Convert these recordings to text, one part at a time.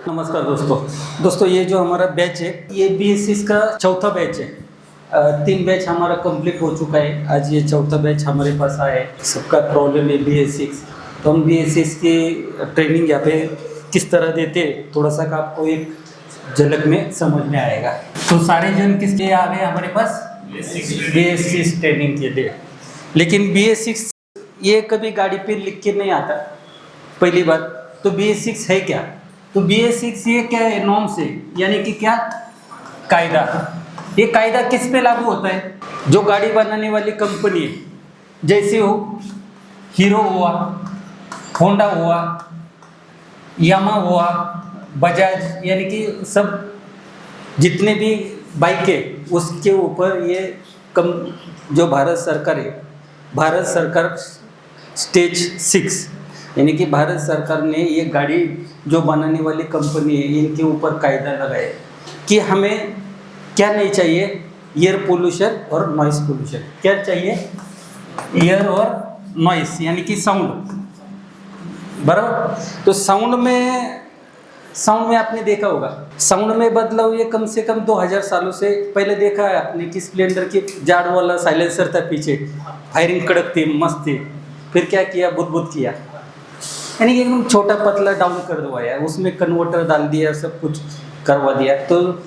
नमस्कार दोस्तों, ये जो हमारा बैच है ये BS6 का चौथा बैच है। 3 बैच हमारा कंप्लीट हो चुका है। आज ये चौथा बैच हमारे पास आया है। सबका प्रॉब्लम है BS6, तो हम BS6 की ट्रेनिंग यहाँ पे किस तरह देते हैं थोड़ा सा का आपको एक झलक में समझ में आएगा। तो सारे जन किसके आ गए हमारे पास BS6 ट्रेनिंग के लिए। लेकिन BS6 ये कभी गाड़ी पे लिख के नहीं आता। पहली बात तो BS6 है क्या? तो BS6 ये क्या है? नॉर्म्स है, यानी कि क्या कायदा। ये कायदा किस पे लागू होता है? जो गाड़ी बनाने वाली कंपनी है, जैसे हो हीरो हुआ, होंडा हुआ, यामा हुआ, बजाज, यानी कि सब जितने भी बाइक है उसके ऊपर ये जो भारत सरकार है, भारत सरकार स्टेज 6, यानी कि भारत सरकार ने ये गाड़ी जो बनाने वाली कंपनी है इनके ऊपर कायदा लगाया कि हमें क्या नहीं चाहिए, एयर पोल्यूशन और नॉइस पोल्यूशन। क्या चाहिए? एयर और नॉइस, यानी कि साउंड, बराबर। तो साउंड में आपने देखा होगा, साउंड में बदलाव ये कम से कम 2000 सालों से पहले देखा है आपने कि स्प्लेंडर की जाड़ वाला साइलेंसर था पीछे, फायरिंग कड़क थी, मस्त थी। फिर क्या किया? बुदबुद किया, यानी कि एकदम छोटा पतला डाउन कर दवाया, उसमें कन्वर्टर डाल दिया, सब कुछ करवा दिया। तो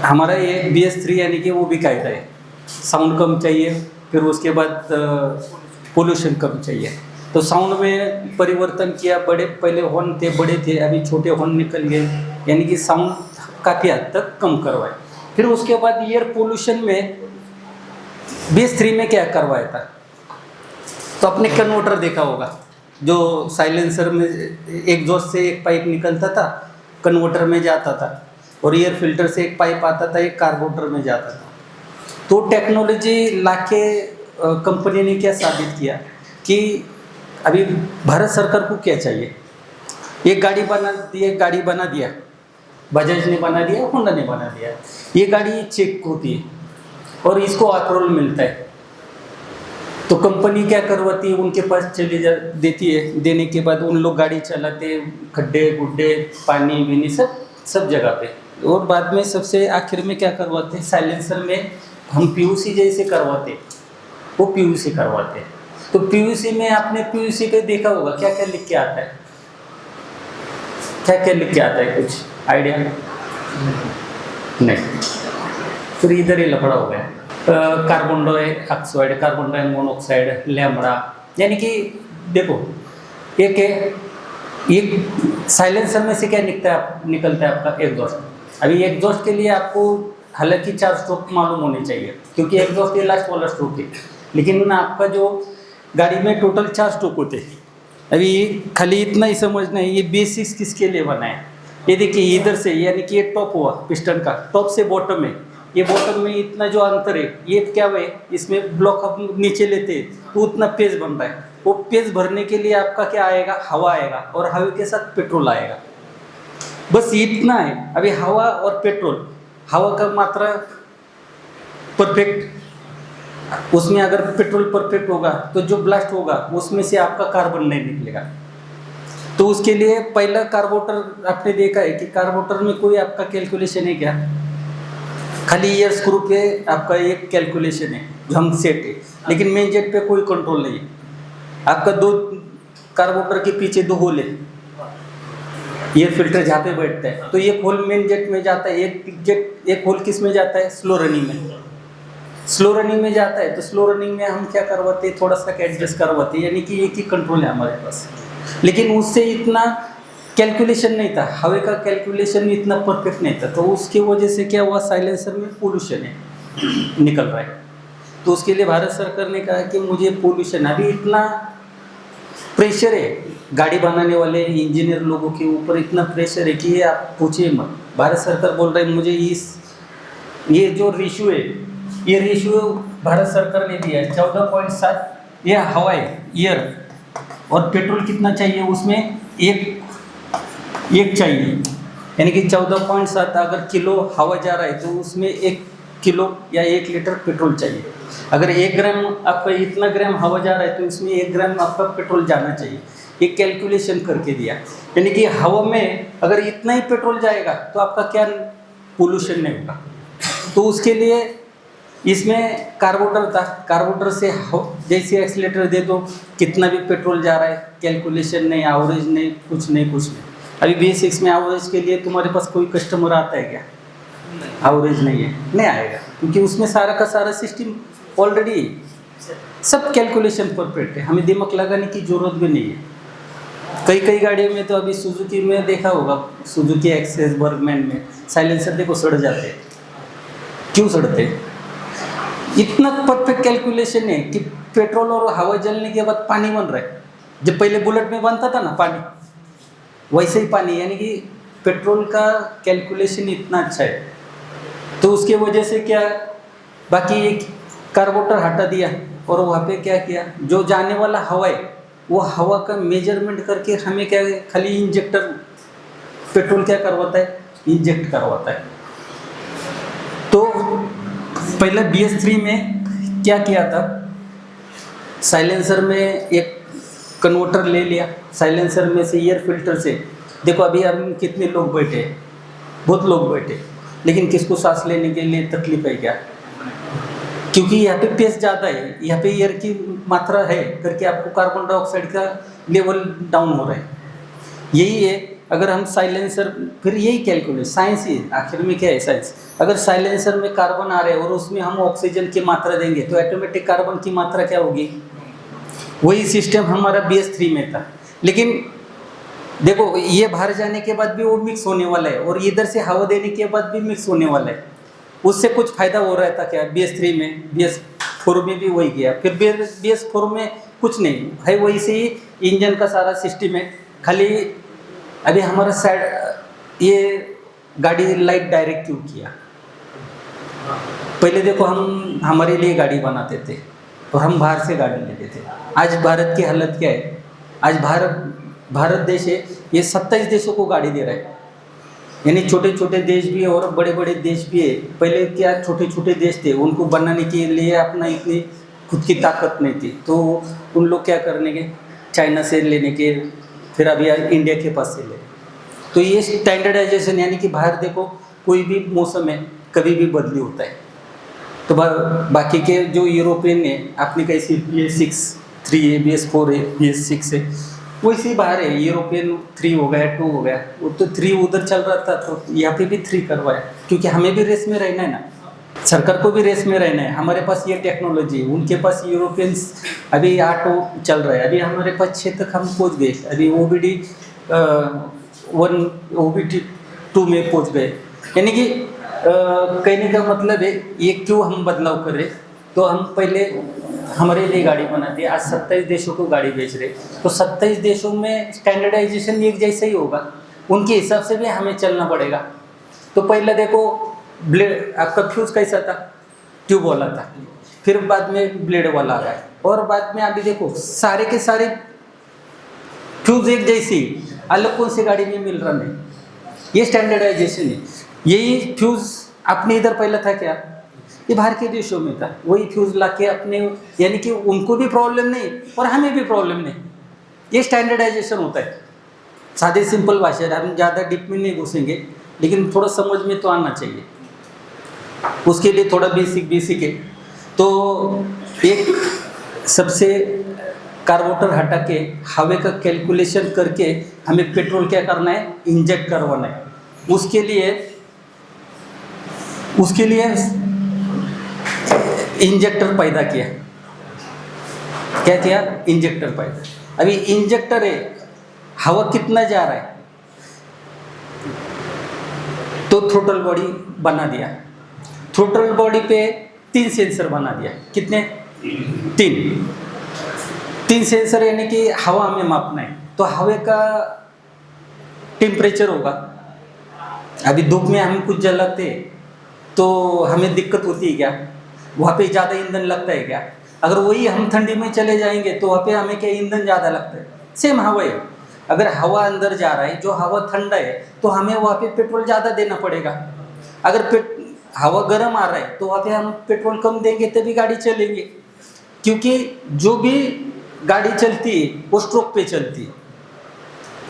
हमारा ये BS3 यानी कि वो भी कायदा है, साउंड कम चाहिए, फिर उसके बाद पोल्यूशन कम चाहिए। तो साउंड में परिवर्तन किया, बड़े पहले हॉर्न थे, बड़े थे, अभी छोटे हॉर्न निकल गए, यानी कि साउंड काफ़ी हद तक कम करवाए। फिर उसके बाद एयर पोल्यूशन में BS3 में क्या करवाया था? तो आपने कन्वर्टर देखा होगा, जो साइलेंसर में एग्जॉस्ट से एक पाइप निकलता था, कन्वर्टर में जाता था, और एयर फिल्टर से एक पाइप आता था, एक कार्बोरेटर में जाता था। तो टेक्नोलॉजी लाके कंपनी ने क्या साबित किया कि अभी भारत सरकार को क्या चाहिए? एक गाड़ी बना दिया, बजाज ने बना दिया, होंडा ने बना दिया। ये गाड़ी चेक होती है और इसको अप्रूवल मिलता है, तो कंपनी क्या करवाती है, उनके पास देती है। देने के बाद उन लोग गाड़ी चलाते, खड्डे गुड्डे, पानी बीनी सब जगह पे, और बाद में सबसे आखिर में क्या करवाते हैं? साइलेंसर में हम PUC जैसे करवाते, वो PUC करवाते। तो PUC में आपने PUC पे देखा होगा क्या क्या लिख के आता है? क्या क्या लिख के आता है? कुछ आइडिया नहीं? फिर इधर ही लफड़ा हो गया। Carbon dioxide, carbon monoxide, lambda, यानी कि देखो एक साइलेंसर में से क्या निकलता है आपका एग्जॉस्ट। अभी एग्जॉस्ट के लिए आपको हालांकि 4 स्ट्रोक मालूम होने चाहिए, क्योंकि एग्जॉस्ट ये लास्ट वाला स्ट्रोक है, लेकिन आपका जो गाड़ी में टोटल 4 स्ट्रोक होते हैं। अभी खाली इतना ही समझना है, ये बेसिक्स किसके लिए बना है। ये देखिए इधर से, यानी कि ये टॉप हुआ पिस्टन का, टॉप से बॉटम है, ये बॉटम में इतना जो अंतर है, ये क्या है? इसमें ब्लॉक हम नीचे लेते हैं तो उतना पेज बन रहा है। वो पेज भरने के लिए आपका क्या आएगा? हवा आएगा, और हवा के साथ पेट्रोल आएगा। बस इतना है। अभी हवा और पेट्रोल, हवा का मात्रा परफेक्ट, उसमें अगर पेट्रोल परफेक्ट होगा तो जो ब्लास्ट होगा उसमें से आपका कार्बन नहीं निकलेगा। तो उसके लिए पहला कार्बोरेटर आपने देखा है कि कार्बोरेटर में कोई आपका कैलकुलेशन है क्या? खाली एयर स्क्रू पे आपका एक कैलकुलेशन है जो हम सेट है, लेकिन मेन जेट पे कोई कंट्रोल नहीं है। आपका 2 कार्बोरेटर के पीछे 2 होल है, एयर फिल्टर जहाँ पे बैठता है, तो एक होल मेन जेट में जाता है, एक होल किस में जाता है? स्लो रनिंग में। स्लो रनिंग में जाता है, तो स्लो रनिंग में हम क्या करवाते हैं? थोड़ा सा एडजस्ट करवाते हैं, यानी कि एक ही कंट्रोल है हमारे पास, लेकिन उससे इतना कैलकुलेशन नहीं था, हवा का कैलकुलेशन इतना परफेक्ट नहीं था। तो उसकी वजह से क्या हुआ? साइलेंसर में पोल्यूशन है निकल रहा है। तो उसके लिए भारत सरकार ने कहा कि मुझे पोल्यूशन, अभी इतना प्रेशर है गाड़ी बनाने वाले इंजीनियर लोगों के ऊपर, इतना प्रेशर है कि ये आप पूछिए मत। भारत सरकार बोल रहा है मुझे ये जो रेशियो है, ये रेशियो भारत सरकार ने दिया है 14.7, ये हवा है एयर, और पेट्रोल कितना चाहिए? उसमें एक चाहिए, यानी कि 14.7 अगर किलो हवा जा रहा है तो उसमें 1 किलो या 1 लीटर पेट्रोल चाहिए। अगर 1 ग्राम आपका इतना ग्राम हवा जा रहा है तो इसमें 1 ग्राम आपका पेट्रोल जाना चाहिए। एक कैलकुलेशन करके दिया, यानी कि हवा में अगर इतना ही पेट्रोल जाएगा तो आपका क्या पोल्यूशन नहीं होगा। तो उसके लिए इसमें कार्बोरेटर था, कार्बोरेटर से जैसे एक्सीलेटर दे दो, कितना भी पेट्रोल जा रहा है, कैलकुलेशन नहीं, एवरेज नहीं, कुछ नहीं कुछ नहीं। अभी BS6 में एवरेज के लिए तुम्हारे पास कोई कस्टमर आता है क्या? एवरेज नहीं है, नहीं आएगा, क्योंकि उसमें सारा का सारा सिस्टम ऑलरेडी सब कैलकुलेशन परफेक्ट है, हमें दिमाग लगाने की ज़रूरत भी नहीं है। कई कई गाड़ियों में तो अभी सुजुकी में देखा होगा, सुजुकी एक्सेस, बर्गमैन में साइलेंसर देखो सड़ जाते हैं। क्यों सड़ते हैं? इतना परफेक्ट कैलकुलेशन है कि पेट्रोल और हवा जलने के बाद पानी बन रहा है। जब पहले बुलेट में बनता था ना पानी, वैसे ही पानी, यानी कि पेट्रोल का कैलकुलेशन इतना अच्छा है। तो उसके वजह से क्या, बाकी एक कार्बोरेटर हटा दिया और वहाँ पे क्या किया, जो जाने वाला हवा है वो हवा का मेजरमेंट करके हमें क्या, खाली इंजेक्टर, पेट्रोल क्या करवाता है, इंजेक्ट करवाता है। तो पहले BS3 में क्या किया था, साइलेंसर में एक कन्वर्टर ले लिया, साइलेंसर में से एयर फिल्टर से, देखो अभी हम कितने लोग बैठे, बहुत लोग बैठे, लेकिन किसको सांस लेने के लिए तकलीफ है क्या? क्योंकि यहाँ पे पेस ज़्यादा है, यहाँ पे एयर की मात्रा है करके आपको कार्बन डाइऑक्साइड का लेवल डाउन हो रहा है। यही है, अगर हम साइलेंसर, फिर यही कैलकुलेट, साइंस ही आखिर में क्या है, साइंस। अगर साइलेंसर में कार्बन आ रहे हैं और उसमें हम ऑक्सीजन की मात्रा देंगे तो ऑटोमेटिक कार्बन की मात्रा क्या होगी? वही सिस्टम हमारा BS3 में था। लेकिन देखो ये बाहर जाने के बाद भी वो मिक्स होने वाला है और इधर से हवा देने के बाद भी मिक्स होने वाला है। उससे कुछ फ़ायदा हो रहा था क्या BS3 में? BS4 में भी वही किया। फिर BS4 में कुछ नहीं है, वही से ही इंजन का सारा सिस्टम है। खाली अभी हमारा साइड ये गाड़ी लाइट डायरेक्ट क्यों किया? पहले देखो हम हमारे लिए गाड़ी बनाते थे और हम बाहर से गाड़ी लेते थे। आज भारत की हालत क्या है? आज भारत देश है, ये 27 देशों को गाड़ी दे रहा है, यानी छोटे छोटे देश भी है और बड़े बड़े देश भी है। पहले क्या छोटे छोटे देश थे, उनको बनाने के लिए अपना इतनी खुद की ताकत नहीं थी, तो उन लोग क्या करने के, चाइना से लेने के, फिर अभी इंडिया के पास से ले। तो ये स्टैंडर्डाइजेशन, यानी कि बाहर देखो कोई भी मौसम है कभी भी बदली होता है। तो बाकी के जो यूरोपियन है, अपनी कैसी BS6 है, BS4 है, BS6 है, वैसे ही बाहर है। यूरोपियन 3 हो गया, 2 हो गया, वो तो 3 उधर चल रहा था, तो यहाँ पे भी 3 करवाया, क्योंकि हमें भी रेस में रहना है ना, सरकार को भी रेस में रहना है। हमारे पास ये टेक्नोलॉजी, उनके पास यूरोपियंस अभी 8 चल रहा है, अभी हमारे पास 6 तक हम पहुँच गए। अभी OBD 1 OBD 2 में पहुँच गए। यानी कि कहने का मतलब है ये क्यों हम बदलाव कर रहे, तो हम पहले हमारे लिए गाड़ी बनाते, आज 27 देशों को गाड़ी बेच रहे, तो 27 देशों में स्टैंडर्डाइजेशन एक जैसा ही होगा, उनके हिसाब से भी हमें चलना पड़ेगा। तो पहले देखो ब्लेड, आपका फ्यूज़ कैसा था, ट्यूब वाला था, फिर बाद में ब्लेड वाला आ गया, और बाद में अभी देखो सारे के सारे फ्यूज़ एक जैसी, अलग कौन सी गाड़ी में मिल रहा नहीं। ये स्टैंडर्डाइजेशन है। यही फ्यूज़ अपने इधर पहले था क्या, ये बाहर के देशों में था, वही फ्यूज़ लाके अपने, यानी कि उनको भी प्रॉब्लम नहीं और हमें भी प्रॉब्लम नहीं। ये स्टैंडर्डाइजेशन होता है। सादे सिंपल भाषा है, हम ज़्यादा डीप में नहीं घुसेंगे, लेकिन थोड़ा समझ में तो आना चाहिए, उसके लिए थोड़ा बेसिक है। तो एक सबसे कार्बोरेटर हटा के हवा का कैलकुलेशन करके हमें पेट्रोल क्या करना है, इंजेक्ट करवाना है। उसके लिए इंजेक्टर पैदा किया। क्या किया? इंजेक्टर पैदा। अभी इंजेक्टर है, हवा कितना जा रहा है, तो थ्रोटल बॉडी बना दिया। थ्रोटल बॉडी पे 3 सेंसर बना दिया। कितने? 3 सेंसर, यानी कि हवा हमें मापना है, तो हवा का टेम्परेचर होगा। अभी धूप में हम कुछ जलाते तो हमें दिक्कत होती है क्या? वहाँ पे ज़्यादा ईंधन लगता है क्या? अगर वही हम ठंडी में चले जाएंगे तो वहाँ पे हमें क्या ईंधन ज़्यादा लगता है? सेम हवा है। अगर हवा अंदर जा रहा है, जो हवा ठंडा है, तो हमें वहाँ पे पेट्रोल ज़्यादा देना पड़ेगा। अगर हवा गर्म आ रहा है तो वहाँ पे हम पेट्रोल कम देंगे तभी गाड़ी चलेंगे, क्योंकि जो भी गाड़ी चलती है वो स्ट्रोक पे चलती है।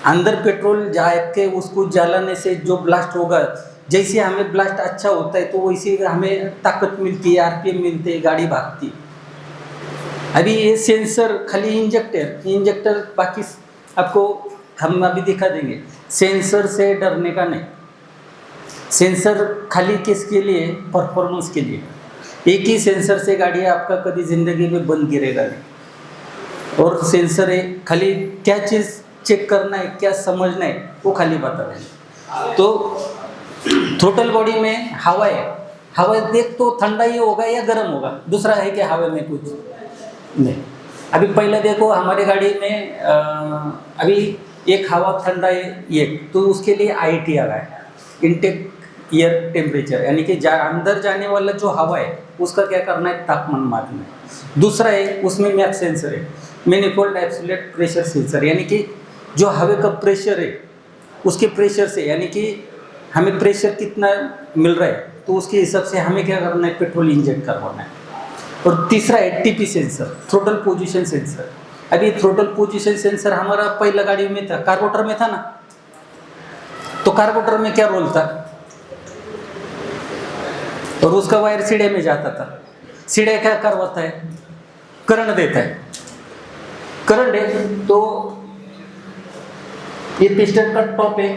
अंदर पेट्रोल जाए के उसको जलाने से जो ब्लास्ट होगा, जैसे हमें ब्लास्ट अच्छा होता है तो वैसे हमें ताकत मिलती है, आरपीएम मिलते है, गाड़ी भागती है। अभी ये सेंसर खाली इंजेक्टर बाकी आपको हम अभी दिखा देंगे। सेंसर से डरने का नहीं, सेंसर खाली किसके लिए, परफॉर्मेंस के लिए। एक ही सेंसर से गाड़ी आपका कभी ज़िंदगी में बंद गिरेगा नहीं। और सेंसर है खाली क्या चीज़ चेक करना है, क्या समझना है, वो खाली बता दें। तो थ्रोटल बॉडी में हवा है, हवा देख तो ठंडा ही होगा या गर्म होगा, दूसरा है कि हवा में कुछ नहीं। अभी पहले देखो हमारे गाड़ी में अभी एक हवा ठंडा है एक, तो उसके लिए आईटी आ रहा है, इनटेक एयर टेम्परेचर, यानी कि अंदर जाने वाला जो हवा है उसका क्या करना है, तापमान मापना है। दूसरा है उसमें मैप सेंसर है, मैनिफोल्ड एब्सोल्यूट प्रेशर सेंसर, यानी कि जो हवा का प्रेशर है उसके प्रेशर से, यानी कि हमें प्रेशर कितना मिल रहा है तो उसके हिसाब से हमें क्या करना है, पेट्रोल इंजेक्ट करवाना है। और तीसरा है TP sensor, throttle position sensor. अभी थ्रोटल पोजीशन सेंसर हमारा पहला गाड़ी में था, कार्बोरेटर में था ना, तो कार्बोरेटर में क्या रोल था, और उसका वायर सीढ़े में जाता था। सीढ़े क्या करवाता है, करंट देता है। करंट है तो ये पिस्टन का टॉप है,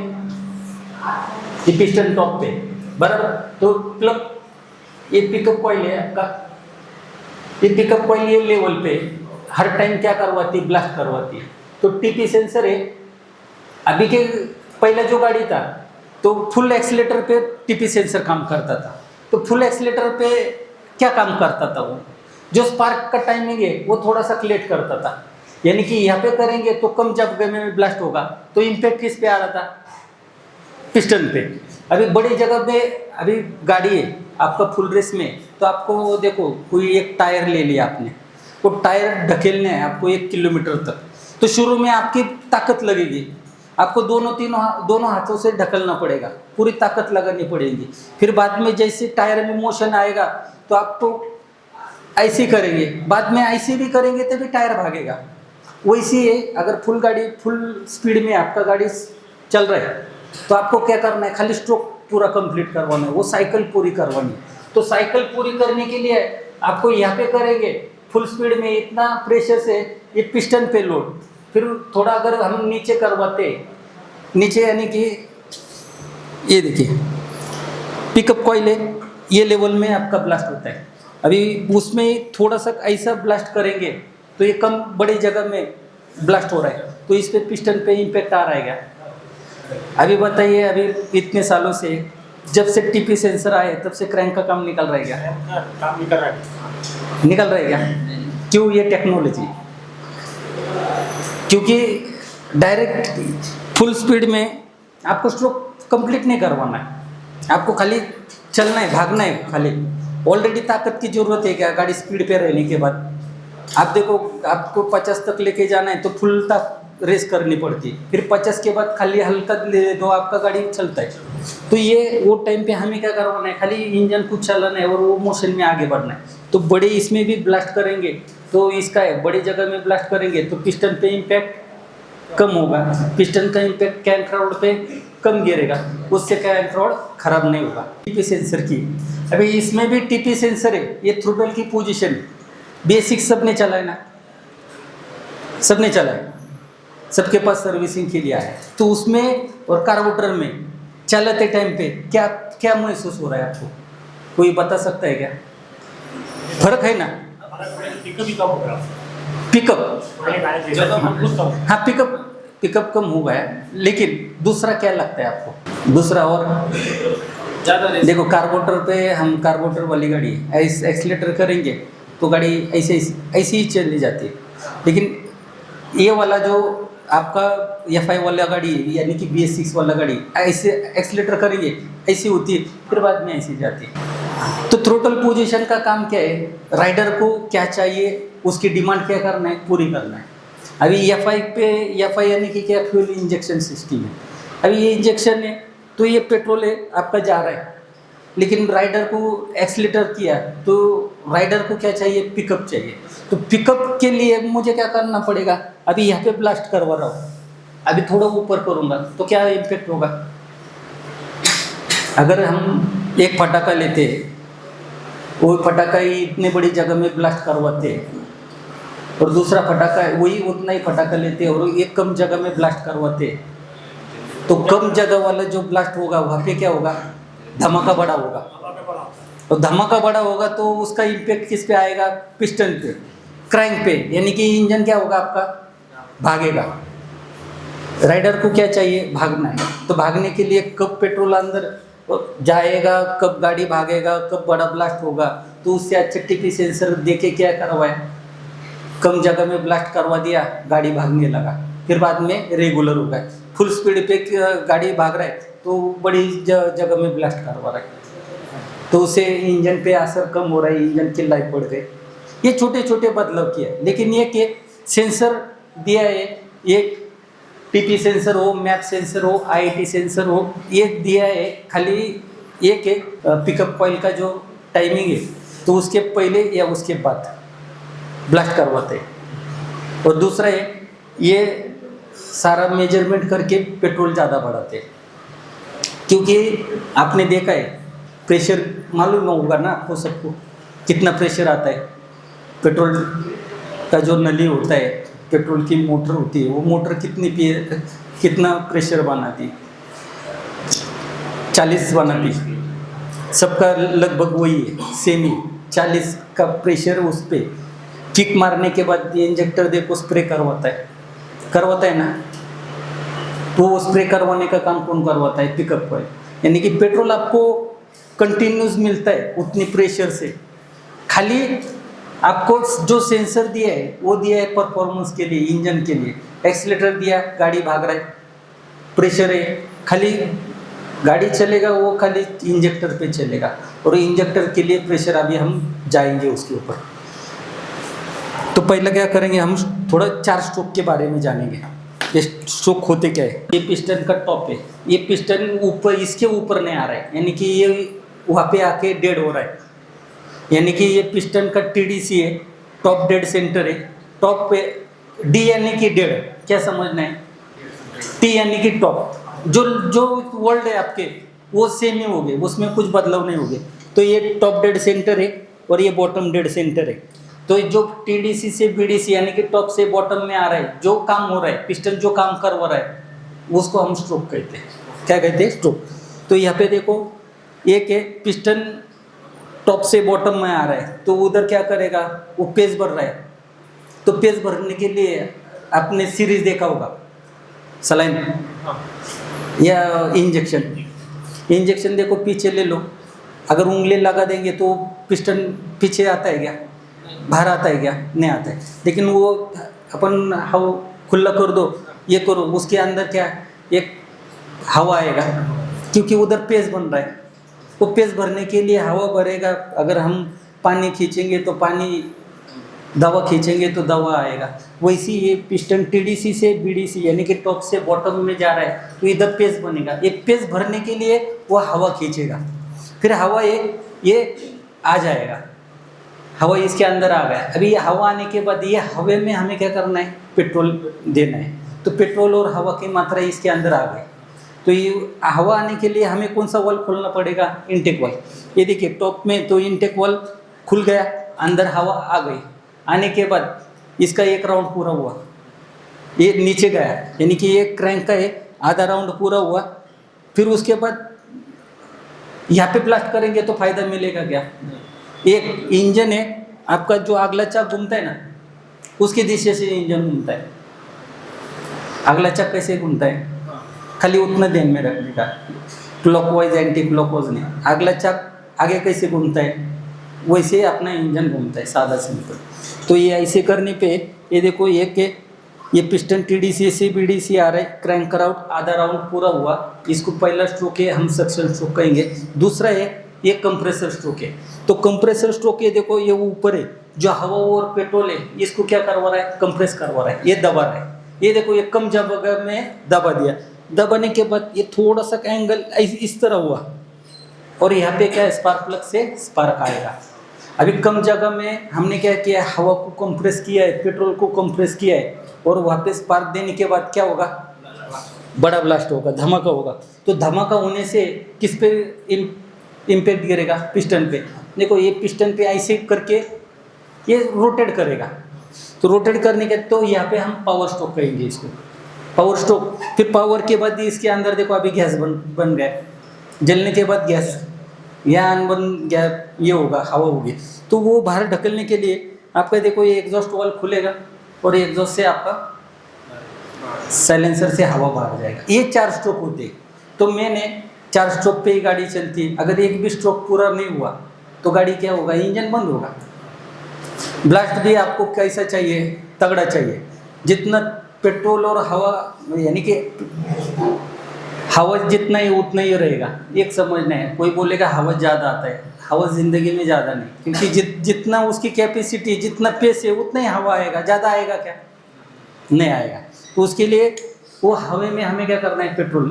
ये पिस्टन टॉप पे बराबर, तो प्लग, ये पिकअप कॉइल है आपका, ये पिकअप कॉइल ये लेवल पे हर टाइम क्या करवाती है, ब्लास्ट करवाती है। तो टीपी सेंसर है। अभी के पहला जो गाड़ी था तो फुल एक्सीलेटर पे टीपी सेंसर काम करता था। तो फुल एक्सीलेटर पे क्या काम करता था, वो जो स्पार्क का टाइमिंग है वो थोड़ा सा लेट करता था, यानी कि यहाँ पे करेंगे तो कम जगह में ब्लास्ट होगा, तो इम्पैक्ट किस पे आ रहा था, पिस्टन पे। अभी बड़ी जगह पे अभी गाड़ी है आपका फुल रेस में, तो आपको देखो कोई एक टायर ले लिया आपने, वो टायर ढकेलने है आपको 1 किलोमीटर तक, तो शुरू में आपकी ताकत लगेगी, आपको दोनों हाथों से ढकलना पड़ेगा, पूरी ताकत लगानी पड़ेगी। फिर बाद में जैसे टायर में मोशन आएगा तो आपको ऐसे करेंगे, बाद में ऐसे भी करेंगे तभी टायर भागेगा। वैसे है अगर फुल स्पीड में आपका गाड़ी चल रहा है तो आपको क्या करना है, खाली स्ट्रोक पूरा कंप्लीट करवाना है, वो साइकिल पूरी करवानी है। तो साइकिल पूरी करने के लिए आपको यहाँ पे करेंगे फुल स्पीड में इतना प्रेशर से ये पिस्टन पे लोड, फिर थोड़ा अगर हम नीचे करवाते, नीचे यानी कि ये देखिए पिकअप कॉइल है, ये लेवल में आपका ब्लास्ट होता है। अभी उसमें थोड़ा सा ऐसा ब्लास्ट करेंगे तो ये कम बड़ी जगह में ब्लास्ट हो रहा है, तो इस पे पिस्टन पे इम्पैक्ट आ रहा है। अभी बताइए, अभी इतने सालों से जब से टीपी सेंसर आए तब से क्रैंक का काम निकल रहा है क्या, काम निकल रहा है क्या? क्यों? ये टेक्नोलॉजी, क्योंकि डायरेक्ट फुल स्पीड में आपको स्ट्रोक कंप्लीट नहीं करवाना है, आपको खाली चलना है, भागना है खाली। ऑलरेडी ताकत की ज़रूरत है क्या गाड़ी स्पीड पे रहने के बाद? आप देखो आपको 50 तक लेके जाना है तो फुल तक रेस करनी पड़ती है, फिर 50 के बाद खाली हल्का ले दो, आपका गाड़ी चलता है। तो ये वो टाइम पे हमें क्या करवाना है, खाली इंजन कुछ चलाना है और वो मोशन में आगे बढ़ना है। तो बड़े इसमें भी ब्लास्ट करेंगे तो इसका है, बड़ी जगह में ब्लास्ट करेंगे तो पिस्टन पे इम्पैक्ट कम होगा, पिस्टन का इम्पैक्ट कैंट रॉड पे कम गिरेगा, उससे कैंट रॉड खराब नहीं होगा। टीपी सेंसर की अभी इसमें भी टीपी सेंसर है, ये थ्रोटल की पोजीशन बेसिक सबने चला है ना, सबने चला है, सबके पास सर्विसिंग के लिए आया है। तो उसमें और कार्बोरेटर में चलाते टाइम पे क्या क्या महसूस हो रहा है आपको, कोई बता सकता है क्या? फर्क है ना, पिकअप भी कम हो गया, पिकअप हाँ पिकअप कम हो गया, लेकिन दूसरा क्या लगता है आपको? दूसरा और ज़्यादा देखो, कार्बोरेटर पे हम कार्बोरेटर वाली गाड़ी ऐसे एक्सीलेटर करेंगे तो गाड़ी ऐसे ही चली जाती है, लेकिन ये वाला जो आपका FI वाला गाड़ी यानी कि BS6 वाला गाड़ी ऐसे एक्सीलेटर करेंगे ऐसी होती है, फिर बाद में ऐसी जाती है। तो थ्रोटल पोजीशन का काम क्या है, राइडर को क्या चाहिए, उसकी डिमांड क्या करना है, पूरी करना है। अभी FI यानी कि क्या, फ्यूल इंजेक्शन सिस्टम है। अभी ये इंजेक्शन है तो ये पेट्रोल है आपका जा रहा है, लेकिन राइडर को एक्सीलेटर किया तो राइडर को क्या चाहिए, पिकअप चाहिए। तो पिकअप के लिए मुझे क्या करना पड़ेगा, अभी यहाँ पे ब्लास्ट करवा रहा हूँ अभी थोड़ा ऊपर करूँगा तो क्या इम्पेक्ट होगा? अगर हम एक पटाखा लेते हैं, वो पटाखा ही इतने बड़ी जगह में ब्लास्ट करवाते हैं, और दूसरा पटाखा वही उतना ही पटाखा लेते हैं और एक कम जगह में ब्लास्ट करवाते हैं, तो कम जगह वाला जो ब्लास्ट होगा वहाँ पे क्या होगा? धमाका बड़ा होगा। और धमाका बड़ा होगा तो उसका इम्पेक्ट किस पे आएगा? पिस्टन पे, क्रैंक पे, यानी कि इंजन क्या होगा आपका? भागेगा। राइडर को क्या चाहिए? भागना है। तो भागने के लिए कब पेट्रोल अंदर जाएगा, कब गाड़ी भागेगा, कब बड़ा ब्लास्ट होगा, तो उससे अच्छा टीपी सेंसर देके क्या करवाए? कम जगह में ब्लास्ट करवा दिया, गाड़ी भागने लगा, फिर बाद में रेगुलर हो गया। फुल स्पीड पे गाड़ी भाग रहा है तो बड़ी जगह में ब्लास्ट करवा रहा है, तो उससे इंजन पे असर कम हो रहा है, इंजन की लाइफ बढ़ गई। ये छोटे छोटे बदलाव किए, लेकिन ये कि सेंसर दिया है, एक टीपी सेंसर हो, मैप सेंसर हो, आईटी सेंसर हो, ये दिया है। खाली एक पिकअप कॉइल का जो टाइमिंग है तो उसके पहले या उसके बाद ब्लास्ट करवाते हैं, और दूसरा है ये सारा मेजरमेंट करके पेट्रोल ज़्यादा बढ़ाते हैं, क्योंकि आपने देखा है प्रेशर मालूम होगा ना आपको सबको, कितना प्रेशर आता है। पेट्रोल का जो नली होता है, पेट्रोल की मोटर होती है, वो मोटर कितना प्रेशर बनाती है? 40 बनाती है। सबका लगभग वही है, सेम ही 40 का प्रेशर उस पर किक मारने के बाद ये इंजेक्टर देखो स्प्रे करवाता है ना, तो वो स्प्रे करवाने का काम कौन करवाता है? Pickup coil. यानी कि पेट्रोल आपको कंटिन्यूस मिलता है उतनी प्रेशर से, खाली आपको जो सेंसर दिया है वो दिया है परफॉर्मेंस के लिए, इंजन के लिए। एक्सीलेटर दिया, गाड़ी भाग रहा है, प्रेशर है, खाली गाड़ी चलेगा वो खाली इंजेक्टर पे चलेगा, और इंजेक्टर के लिए प्रेशर अभी हम जाएंगे उसके ऊपर। तो पहले क्या करेंगे, हम थोड़ा 4 स्ट्रोक के बारे में जानेंगे। ये स्ट्रोक होते क्या है? ये पिस्टन का टॉप है, ये पिस्टन ऊपर, इसके ऊपर नहीं आ रहा है, यानी कि ये वहाँ पे आके डेड हो रहा है, यानी कि ये पिस्टन का टीडीसी है, टॉप डेड सेंटर है। टॉप पे डी यानी कि डेड, क्या समझना है? टी यानी कि टॉप, जो वर्ल्ड है आपके वो सेम ही हो गए, उसमें कुछ बदलाव नहीं हो गए। तो ये टॉप डेड सेंटर है और ये बॉटम डेड सेंटर है। तो जो टीडीसी से बीडीसी यानी कि टॉप से बॉटम में आ रहा है, जो काम हो रहा है, पिस्टन जो काम करवा रहा है, उसको हम स्ट्रोक कहते हैं। क्या कहते हैं? स्ट्रोक। तो यहाँ पे देखो, एक है पिस्टन टॉप से बॉटम में आ रहा है, तो उधर क्या करेगा? वो पेज भर रहा है, तो पेज भरने के लिए आपने सीरीज देखा होगा, सलाइन या इंजेक्शन देखो, पीछे ले लो, अगर उंगली लगा देंगे तो पिस्टन पीछे आता है क्या? बाहर आता है क्या? नहीं आता है। लेकिन वो अपन हवा खुला कर दो, ये करो, उसके अंदर क्या? एक हवा आएगा, क्योंकि उधर पेज बन रहा है। वो पेज भरने के लिए हवा भरेगा। अगर हम पानी खींचेंगे तो पानी, दवा खींचेंगे तो दवा आएगा। वैसे ये पिस्टन टीडीसी से बीडीसी यानी कि टॉप से बॉटम में जा रहा है, तो इधर पेज बनेगा। एक पेज भरने के लिए वो हवा खींचेगा, फिर हवा ये आ जाएगा, हवा इसके अंदर आ गया। अभी ये हवा आने के बाद ये हवा में हमें क्या करना है? पेट्रोल देना है। तो पेट्रोल और हवा की मात्रा इसके अंदर आ गई। तो ये हवा आने के लिए हमें कौन सा वाल्व खोलना पड़ेगा? Intake valve. ये देखिए टॉप में तो इनटेक वाल्व खुल गया, अंदर हवा आ गई। आने के बाद इसका एक राउंड पूरा हुआ, ये नीचे गया, यानी कि ये क्रैंक का आधा राउंड पूरा हुआ। फिर उसके बाद यहाँ पे ब्लास्ट करेंगे तो फायदा मिलेगा क्या? एक इंजन है आपका, जो अगला चाक घूमता है ना, उसकी दिशा से इंजन घूमता है। अगला चाक कैसे घूमता है? खाली उतना ध्यान में रखने का, क्लॉकवाइज एंटी क्लॉकवाइज नहीं। अगला चाक आगे कैसे घूमता है, वैसे अपना इंजन घूमता है, सादा सिंपल। तो ये ऐसे करने पे ये देखो, एक है ये पिस्टन टीडीसी से बीडीसी आ रहा है, क्रैंक आउट आधा राउंड पूरा हुआ। इसको पहला स्ट्रोक है, हम सक्शन स्ट्रोक कहेंगे। दूसरा है ये कंप्रेसर स्ट्रोक है। तो कंप्रेसर स्ट्रोक ये देखो, ये ऊपर है, जो हवा और पेट्रोल है इसको क्या करवा रहा है? कंप्रेस करवा रहा है, ये दबा रहा है। ये देखो, ये कम जगह में दबा दिया, दबाने के बाद ये थोड़ा सा एंगल इस तरह हुआ, और यहाँ पे क्या स्पार्क प्लग से स्पार्क आएगा। अभी कम जगह में हमने क्या किया? हवा को कंप्रेस किया है, पेट्रोल को कंप्रेस किया है, और वहाँ पे स्पार्क देने के बाद क्या होगा? बड़ा ब्लास्ट होगा, धमाका होगा। तो धमाका होने से किस पे इम्पैक्ट गिरेगा? पिस्टन पे। देखो ये पिस्टन पे ऐसे करके ये रोटेट करेगा, तो रोटेट करने के तो यहाँ पे हम पावर स्ट्रोक कहेंगे इसको, पावर स्ट्रोक। फिर पावर के बाद इसके अंदर देखो अभी गैस बन गया, जलने के बाद गैस या अनबन गैस ये होगा, हवा होगी, तो वो बाहर ढकलने के लिए आपका देखो ये एग्जॉस्ट वाल्व खुलेगा और एग्जॉस्ट से आपका साइलेंसर से हवा बाहर जाएगा। ये 4 स्ट्रोक होते हैं। तो मैंने 4 स्ट्रोक पे ही गाड़ी चलती है। अगर एक भी स्ट्रोक पूरा नहीं हुआ तो गाड़ी क्या होगा? इंजन बंद होगा। ब्लास्ट भी आपको कैसा चाहिए? तगड़ा चाहिए। जितना पेट्रोल और हवा यानी कि हवा जितना ही उतना ही रहेगा, एक समझना है। कोई बोलेगा हवा ज़्यादा आता है, हवा ज़िंदगी में ज़्यादा नहीं, क्योंकि जितना उसकी कैपेसिटी, जितना पेस है उतना ही हवा आएगा। ज़्यादा आएगा क्या? नहीं आएगा। तो उसके लिए वो हवा में हमें क्या करना है? पेट्रोल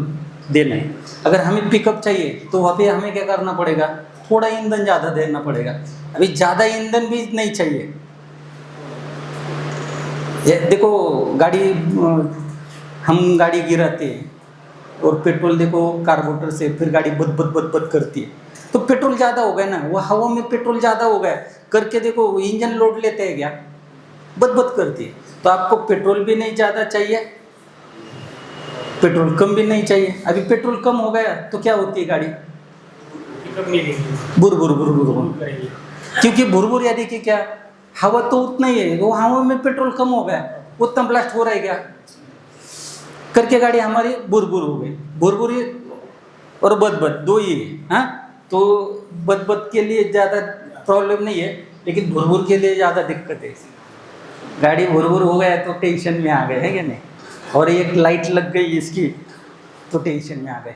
देना है। अगर हमें पिकअप चाहिए तो वहाँ पे हमें क्या करना पड़ेगा? थोड़ा ईंधन ज़्यादा देना पड़ेगा। अभी ज़्यादा ईंधन भी नहीं चाहिए। ये देखो गाड़ी, हम गाड़ी गिराते हैं और पेट्रोल देखो कार्बोरेटर से फिर गाड़ी बद बद बद बद करती है, तो पेट्रोल ज़्यादा हो गया ना, वो हवा में पेट्रोल ज़्यादा हो गया करके देखो इंजन लोड लेते हैं क्या? बद बद करती है। तो आपको पेट्रोल भी नहीं ज़्यादा चाहिए, पेट्रोल कम भी नहीं चाहिए। अभी पेट्रोल कम हो गया तो क्या होती है गाड़ी? पिकअप नहीं देंगे, बुर बुर बुर बुर बुर, करेंगे। क्योंकि भुरभुर यानी कि क्या? हवा तो उतना ही है, वो हवा में पेट्रोल कम हो गया, उतना ब्लास्ट हो रहा है क्या करके गाड़ी हमारी बुरबुर हो गई। बुरबुर और बदबद दो ही है। हाँ, तो बदबद के लिए ज़्यादा प्रॉब्लम नहीं है, लेकिन भुरभुर के लिए ज़्यादा दिक्कत है। गाड़ी भुरभुर हो गया तो टेंशन में आ गए, है क्या नहीं? और एक लाइट लग गई इसकी तो टेंशन में आ गए।